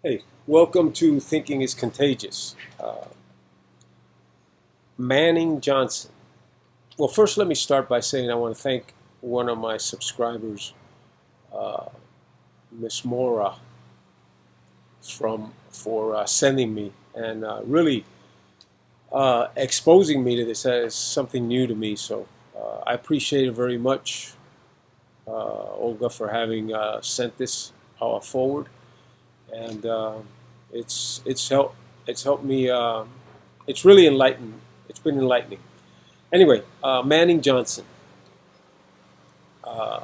Hey, welcome to Thinking is Contagious. Manning Johnson. Well, first, let me start by saying I want to thank one of my subscribers, uh, Miss Mora, for sending me and really exposing me to this as something new to me. So I appreciate it very much, Olga, for having sent this forward, and it's helped me. It's really enlightened. It's been enlightening. Anyway, Manning Johnson, uh,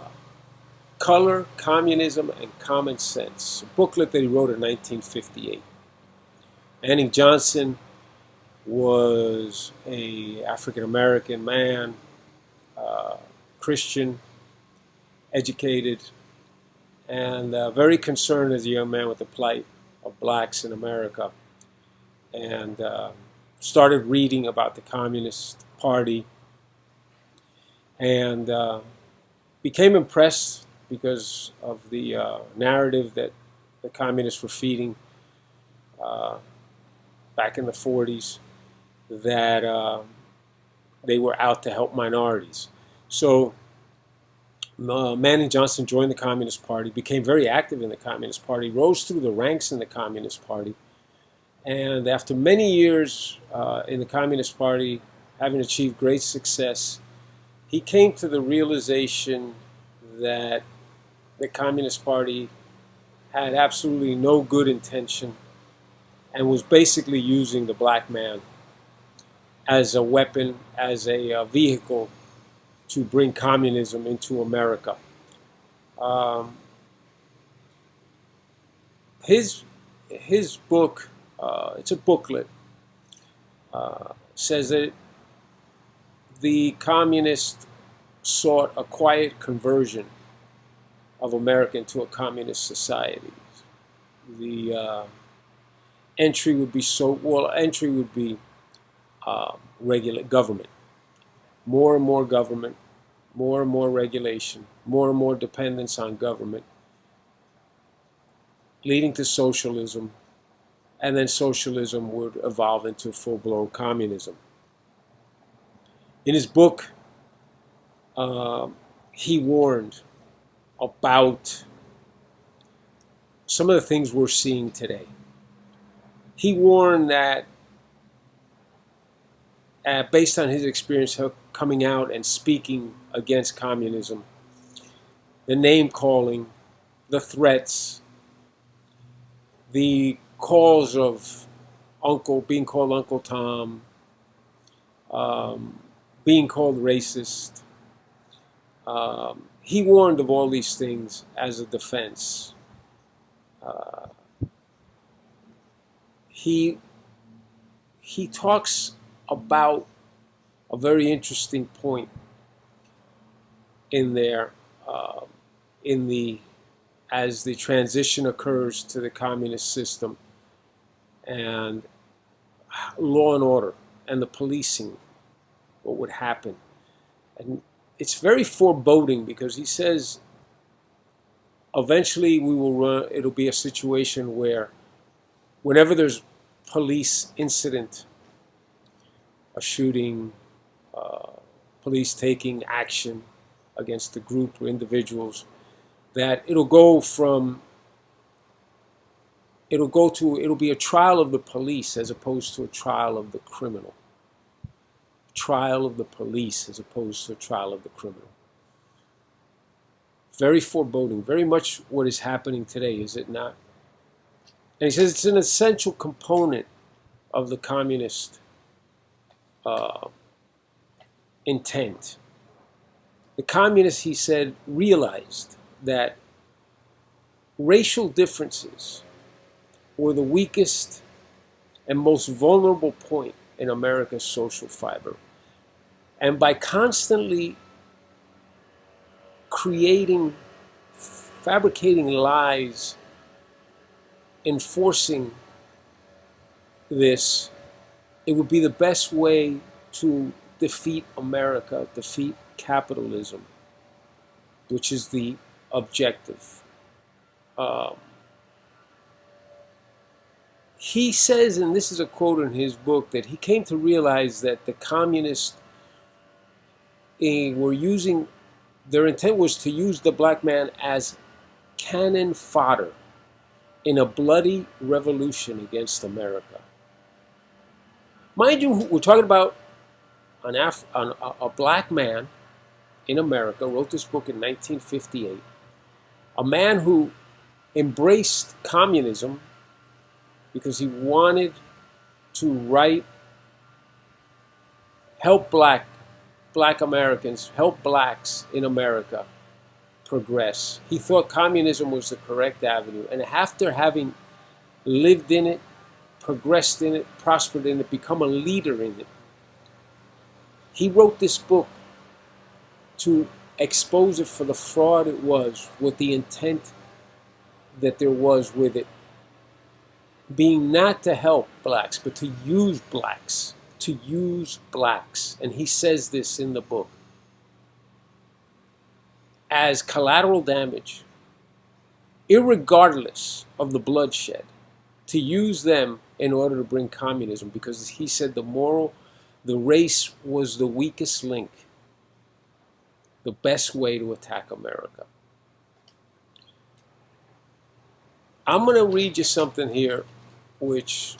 Color, Communism, and Common Sense, a booklet that he wrote in 1958. Manning Johnson was a African American man, uh, Christian, educated, and very concerned as a young man with the plight of blacks in America, and started reading about the Communist Party and became impressed because of the narrative that the communists were feeding uh, back in the 40s, that they were out to help minorities. So Manning Johnson joined the Communist Party, became very active in the Communist Party, rose through the ranks in the Communist Party, and after many years in the Communist Party, having achieved great success, he came to the realization that the Communist Party had absolutely no good intention and was basically using the black man as a weapon, as a vehicle to bring communism into America. Um, his his book, it's a booklet, says that the communists sought a quiet conversion of America into a communist society. The entry would be entry would be regulate government, more and more government, more and more regulation, more and more dependence on government, leading to socialism, and then socialism would evolve into full-blown communism. In his book, he warned about some of the things we're seeing today. He warned that, based on his experience coming out and speaking against communism, the name calling, the threats, the calls of being called Uncle Tom, being called racist. He warned of all these things as a defense. Uh, he he talks about a very interesting point in there, in the as the transition occurs to the communist system and law and order and the policing, what would happen. And it's very foreboding because he says eventually it'll be a situation where whenever there's police incident, a shooting, police taking action against a group or individuals, that it'll be a trial of the police as opposed to a trial of the criminal. Trial of the police as opposed to a trial of the criminal. Very foreboding, very much what is happening today, is it not? And he says it's an essential component of the communist uh, intent. The communists, he said, realized that racial differences were the weakest and most vulnerable point in America's social fiber. And by constantly fabricating lies, enforcing this, it would be the best way to defeat America, defeat capitalism, which is the objective. He says, and this is a quote in his book, that he came to realize that the communists were using, their intent was to use the black man as cannon fodder in a bloody revolution against America. Mind you, we're talking about a black man in America, wrote this book in 1958, a man who embraced communism because he wanted to help black Americans, help blacks in America progress. He thought communism was the correct avenue. And after having lived in it, progressed in it, prospered in it, become a leader in it, he wrote this book to expose it for the fraud it was, with the intent that there was with it being not to help blacks, but to use blacks. To use blacks. And he says this in the book. As collateral damage, irregardless of the bloodshed, to use them in order to bring communism, because he said the race was the weakest link, the best way to attack America. I'm going to read you something here which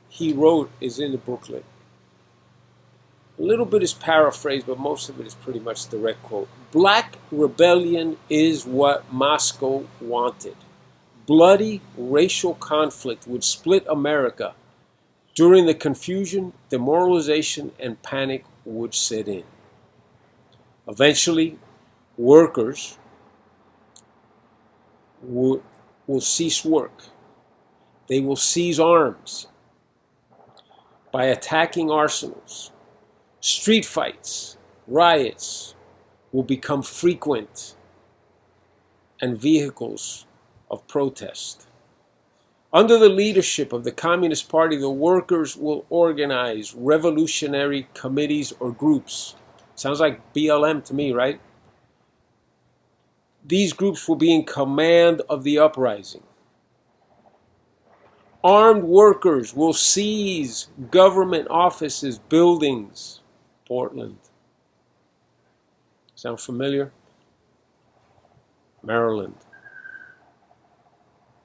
he wrote, is in the booklet. A little bit is paraphrased, but most of it is pretty much direct quote. Black rebellion is what Moscow wanted. Bloody racial conflict would split America. During the confusion, demoralization, and panic would set in. Eventually, workers will cease work. They will seize arms by attacking arsenals. Street fights, riots will become frequent and vehicles of protest. Under the leadership of the Communist Party, the workers will organize revolutionary committees or groups. Sounds like BLM to me, right? These groups will be in command of the uprising. Armed workers will seize government offices, buildings. Portland. Sound familiar? Maryland.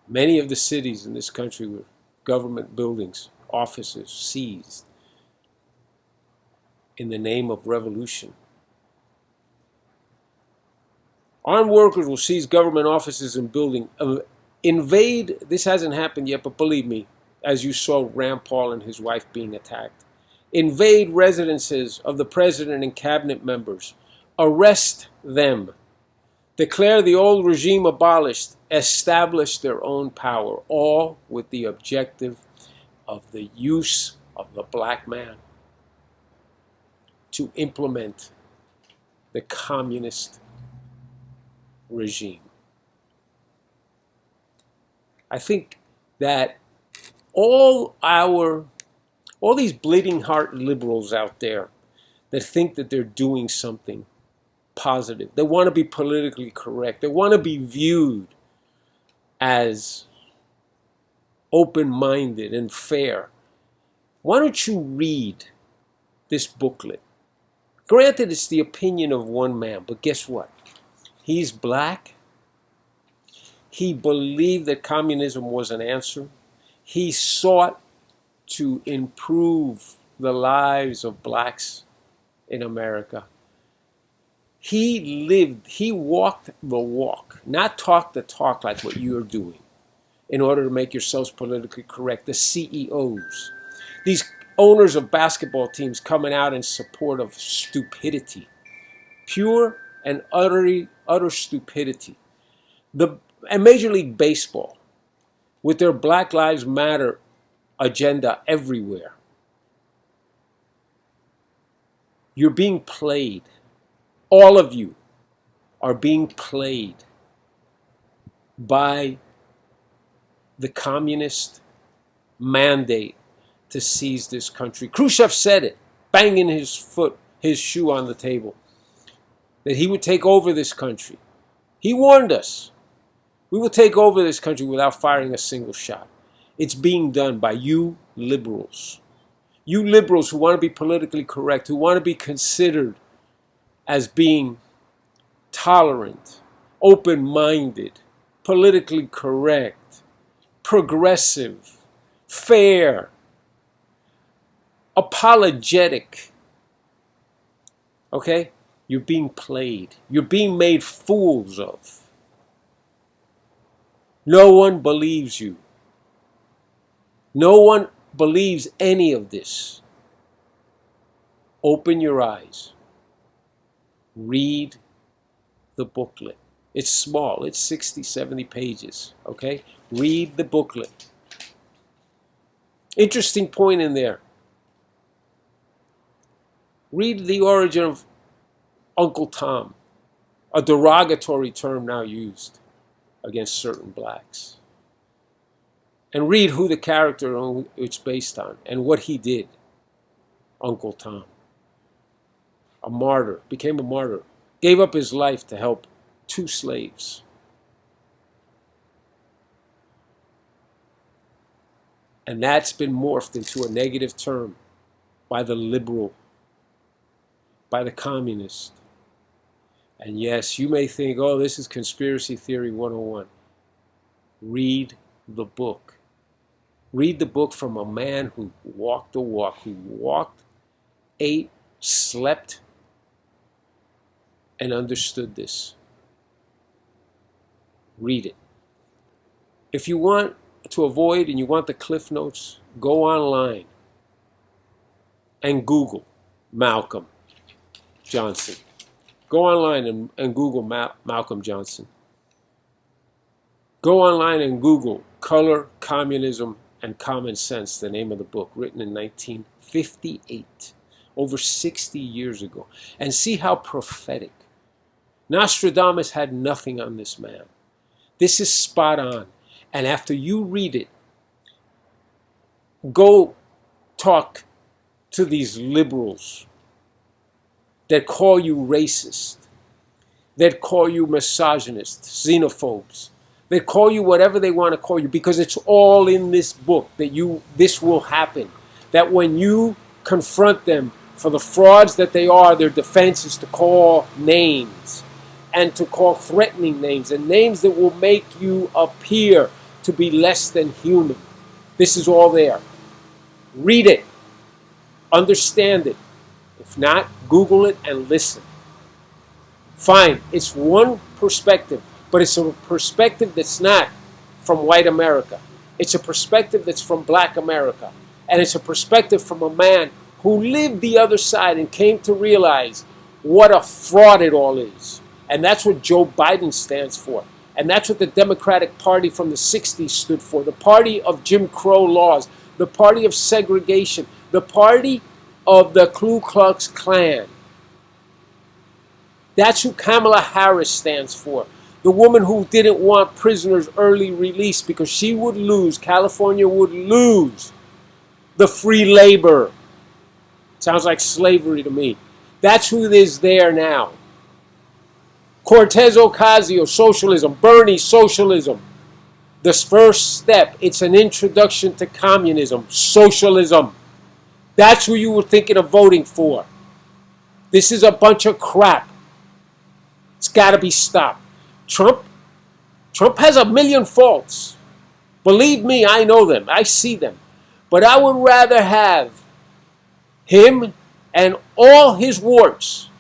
Many of the cities in this country were government buildings, offices seized in the name of revolution. Armed workers will seize government offices and buildings, invade, this hasn't happened yet, but believe me, as you saw Rand Paul and his wife being attacked, invade residences of the president and cabinet members, arrest them, declare the old regime abolished, establish their own power, all with the objective of the use of the black man to implement the communist regime. I think that all these bleeding heart liberals out there that think that they're doing something positive, they want to be politically correct, they want to be viewed as open-minded and fair. Why don't you read this booklet? Granted, it's the opinion of one man, but guess what? He's black. He believed that communism was an answer. He sought to improve the lives of blacks in America. He walked the walk, not talked the talk like what you're doing in order to make yourselves politically correct. The CEOs, these owners of basketball teams coming out in support of stupidity, pure and utter stupidity. And Major League Baseball, with their Black Lives Matter agenda everywhere. You're being played. All of you are being played by the communist mandate to seize this country. Khrushchev said it, banging his shoe on the table, that he would take over this country. He warned us. We will take over this country without firing a single shot. It's being done by you liberals. You liberals who want to be politically correct, who want to be considered as being tolerant, open-minded, politically correct, progressive, fair, apologetic. Okay? You're being played. You're being made fools of. No one believes you. No one believes any of this. Open your eyes. Read the booklet. It's small. It's 60, 70 pages. Okay? Read the booklet. Interesting point in there. Read the origin of Uncle Tom, a derogatory term now used against certain blacks. And read who the character it's based on and what he did. Uncle Tom. A martyr, became a martyr, gave up his life to help 2 slaves. And that's been morphed into a negative term by the liberal, by the communist. And yes, you may think, oh, this is conspiracy theory 101. Read the book. Read the book from a man who walked the walk, who walked, ate, slept, and understood this. Read it. If you want to avoid and you want the Cliff Notes, go online and Google Malcolm Johnson. Go online and Google Malcolm Johnson. Go online and Google Color, Communism, and Common Sense, the name of the book, written in 1958, over 60 years ago. And see how prophetic. Nostradamus had nothing on this man. This is spot on. And after you read it, go talk to these liberals that call you racist, that call you misogynist, xenophobes, that call you whatever they want to call you, because it's all in this book that this will happen. That when you confront them for the frauds that they are, their defense is to call names and to call threatening names and names that will make you appear to be less than human. This is all there. Read it. Understand it. If not, Google it and listen. Fine, it's one perspective, but it's a perspective that's not from white America. It's a perspective that's from black America. And it's a perspective from a man who lived the other side and came to realize what a fraud it all is. And that's what Joe Biden stands for. And that's what the Democratic Party from the 60s stood for. The party of Jim Crow laws. The party of segregation. The party of the Ku Klux Klan. That's who Kamala Harris stands for. The woman who didn't want prisoners early release because she would lose, California would lose the free labor. Sounds like slavery to me. That's who it is there now. Cortez Ocasio, socialism. Bernie, socialism. This first step, it's an introduction to communism, socialism. That's who you were thinking of voting for. This is a bunch of crap. It's got to be stopped. Trump has a million faults. Believe me, I know them. I see them. But I would rather have him and all his warts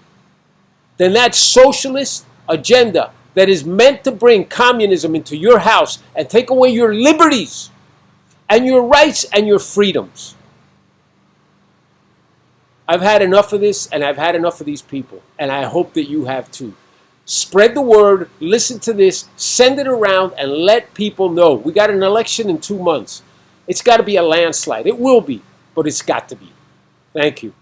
than that socialist agenda that is meant to bring communism into your house and take away your liberties and your rights and your freedoms. I've had enough of this, and I've had enough of these people, and I hope that you have too. Spread the word, listen to this, send it around, and let people know. We got an election in 2 months. It's got to be a landslide. It will be, but it's got to be. Thank you.